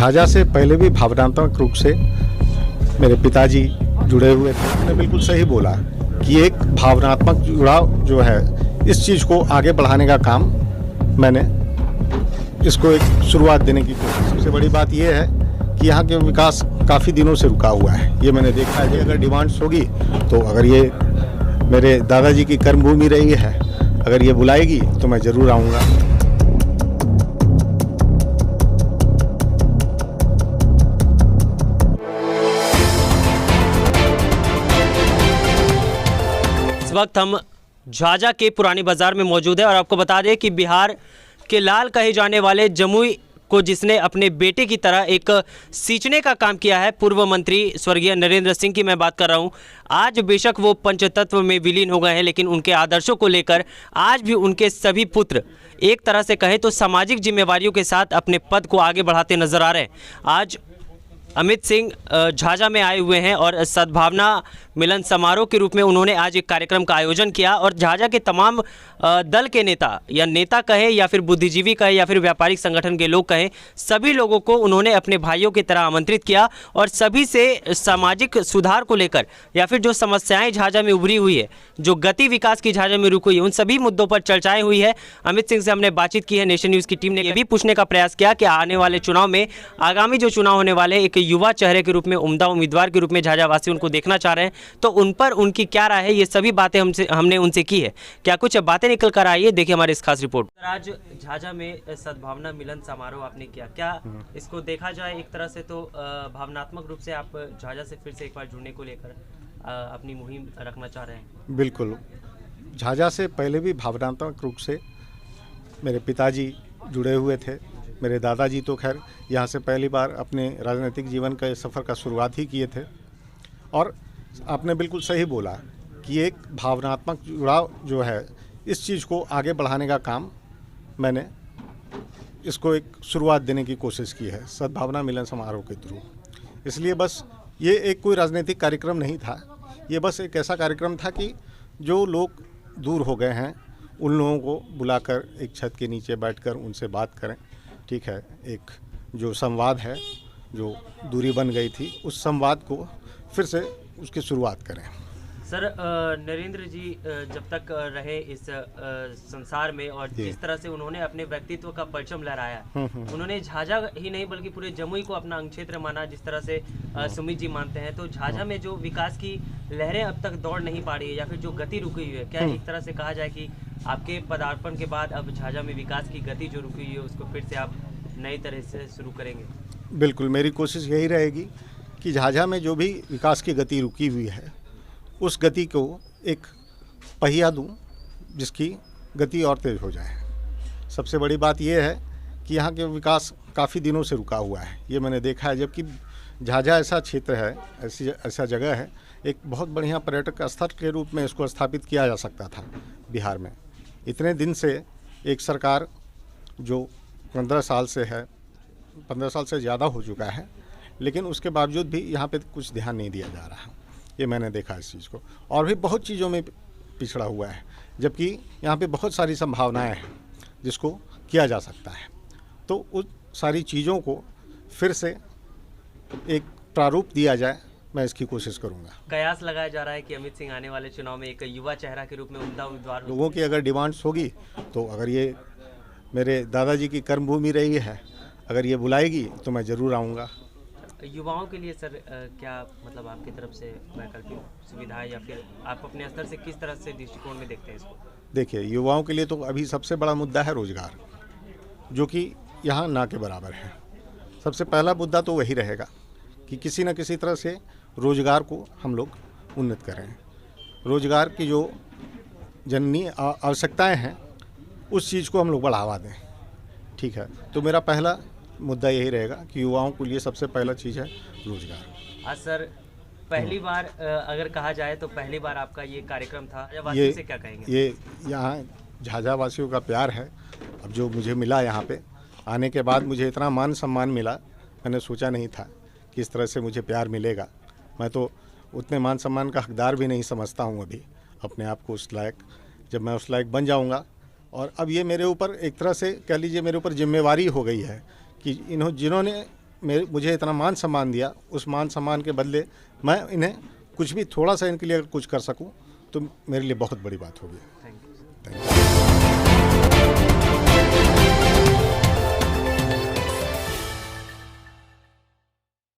झाझा से पहले भी भावनात्मक रूप से मेरे पिताजी जुड़े हुए थे। उन्होंने बिल्कुल सही बोला कि एक भावनात्मक जुड़ाव जो है, इस चीज़ को आगे बढ़ाने का काम मैंने इसको एक शुरुआत देने की कोशिश। सबसे बड़ी बात यह है कि यहाँ के विकास काफ़ी दिनों से रुका हुआ है। ये मैंने देखा है कि अगर डिमांड्स होगी तो अगर ये मेरे दादाजी की कर्मभूमि रही है, अगर ये बुलाएगी तो मैं ज़रूर आऊँगा। इस वक्त हम झाझा के पुरानी बाजार में मौजूद है और आपको बता दें कि बिहार के लाल कहे जाने वाले जमुई को जिसने अपने बेटे की तरह एक सींचने का काम किया है, पूर्व मंत्री स्वर्गीय नरेंद्र सिंह की मैं बात कर रहा हूं। आज बेशक वो पंचतत्व में विलीन हो गए हैं, लेकिन उनके आदर्शों को लेकर आज भी उनके सभी पुत्र एक तरह से कहें तो सामाजिक जिम्मेवारियों के साथ अपने पद को आगे बढ़ाते नजर आ रहे हैं। आज अमित सिंह झाझा में आए हुए हैं और सद्भावना मिलन समारोह के रूप में उन्होंने आज एक कार्यक्रम का आयोजन किया और झाझा के तमाम दल के नेता कहें या फिर बुद्धिजीवी कहें या फिर व्यापारिक संगठन के लोग कहें, सभी लोगों को उन्होंने अपने भाइयों की तरह आमंत्रित किया और सभी से सामाजिक सुधार को लेकर या फिर जो समस्याएं झाझा में उभरी हुई है, जो गति विकास की झाझा में रुकी हुई है, उन सभी मुद्दों पर चर्चाएं हुई है। अमित सिंह से हमने बातचीत की है। नेशन न्यूज़ की टीम ने यह भी पूछने का प्रयास किया कि आने वाले चुनाव में, आगामी जो चुनाव होने वाले, एक युवा चेहरे के रूप में, उम्दा उम्मीदवार के रूप में झाझावासी उनको देखना चाह रहे हैं, तो उन पर उनकी क्या राय है, ये सभी बातें हमने उनसे की है। क्या कुछ बातें निकल कर आई है, देखिए हमारे इस खास रिपोर्ट। आज झाझा में सद्भावना मिलन समारोह आपने किया, क्या इसको देखा जाए एक तरह से तो भावनात्मक रूप से आप झाझा से फिर से एक बार जुड़ने को लेकर अपनी मुहिम रखना चाह रहे हैं? बिल्कुल, झाझा से पहले भी भावनात्मक रूप से मेरे पिताजी जुड़े हुए थे। मेरे दादाजी तो खैर यहाँ से पहली बार अपने राजनीतिक जीवन का सफ़र का शुरुआत ही किए थे। और आपने बिल्कुल सही बोला कि एक भावनात्मक जुड़ाव जो है, इस चीज़ को आगे बढ़ाने का काम मैंने इसको एक शुरुआत देने की कोशिश की है सद्भावना मिलन समारोह के थ्रू। इसलिए बस ये एक कोई राजनीतिक कार्यक्रम नहीं था, ये बस एक ऐसा कार्यक्रम था कि जो लोग दूर हो गए हैं उन लोगों को बुलाकर एक छत के नीचे बैठकर उनसे बात करें। ठीक है, एक जो संवाद है, जो दूरी बन गई थी, उस संवाद को फिर से उसकी शुरुआत करें। सर, नरेंद्र जी जब तक रहे इस संसार में और जिस तरह से उन्होंने अपने व्यक्तित्व का परचम लहराया, उन्होंने झाझा ही नहीं बल्कि पूरे जमुई को अपना अंग क्षेत्र माना, जिस तरह से सुमित जी मानते हैं। तो झाझा में जो विकास की लहरें अब तक दौड़ नहीं पा रही है या फिर जो गति रुकी हुई है, क्या एक तरह से कहा जाए कि आपके पदार्पण के बाद अब झाझा में विकास की गति जो रुकी हुई है उसको फिर से आप नई तरह से शुरू करेंगे? बिल्कुल, मेरी कोशिश यही रहेगी कि झाझा में जो भी विकास की गति रुकी हुई है, उस गति को एक पहिया दूं जिसकी गति और तेज़ हो जाए। सबसे बड़ी बात यह है कि यहाँ के विकास काफ़ी दिनों से रुका हुआ है, ये मैंने देखा है। जबकि झाझा ऐसा क्षेत्र है, ऐसा जगह है, एक बहुत बढ़िया पर्यटक स्थल के रूप में इसको स्थापित किया जा सकता था बिहार में। इतने दिन से एक सरकार जो 15 साल से है, 15 साल से ज़्यादा हो चुका है, लेकिन उसके बावजूद भी यहाँ पे कुछ ध्यान नहीं दिया जा रहा। ये मैंने देखा इस चीज़ को, और भी बहुत चीज़ों में पिछड़ा हुआ है, जबकि यहाँ पे बहुत सारी संभावनाएं हैं जिसको किया जा सकता है। तो उस सारी चीज़ों को फिर से एक प्रारूप दिया जाए, मैं इसकी कोशिश करूँगा। कयास लगाया जा रहा है कि अमित सिंह आने वाले चुनाव में एक युवा चेहरा के रूप में उम्दा उम्मीदवार, लोगों की अगर डिमांड्स होगी तो अगर ये मेरे दादाजी की कर्मभूमि रही है, अगर ये बुलाएगी तो मैं ज़रूर आऊँगा। युवाओं के लिए सर क्या मतलब आपकी तरफ से वैकल्पिक सुविधाएं या फिर आप अपने स्तर से किस तरह से दृष्टिकोण में देखते हैं इसको? देखिए, युवाओं के लिए तो अभी सबसे बड़ा मुद्दा है रोज़गार, जो कि यहाँ ना के बराबर है। सबसे पहला मुद्दा तो वही रहेगा कि किसी न किसी तरह से रोज़गार को हम लोग उन्नत करें। रोज़गार की जो जननी आवश्यकताएँ हैं, उस चीज़ को हम लोग बढ़ावा दें। ठीक है, तो मेरा पहला मुद्दा यही रहेगा कि युवाओं के लिए सबसे पहला चीज़ है रोजगार। सर, पहली बार अगर कहा जाए तो पहली बार आपका ये कार्यक्रम था, वासियों से क्या कहेंगे? ये यहाँ झाझा वासियों का प्यार है। अब जो मुझे मिला यहाँ पे आने के बाद, मुझे इतना मान सम्मान मिला, मैंने सोचा नहीं था कि इस तरह से मुझे प्यार मिलेगा। मैं तो उतने मान सम्मान का हकदार भी नहीं समझता हूँ अभी अपने आप को उस लायक। जब मैं उस लायक बन जाऊँगा, और अब ये मेरे ऊपर एक तरह से कह लीजिए मेरे ऊपर जिम्मेवारी हो गई है कि जिन्होंने मुझे इतना मान सम्मान दिया, उस मान सम्मान के बदले मैं इन्हें कुछ भी थोड़ा सा इनके लिए अगर कुछ कर सकूं तो मेरे लिए बहुत बड़ी बात होगी। Thank you.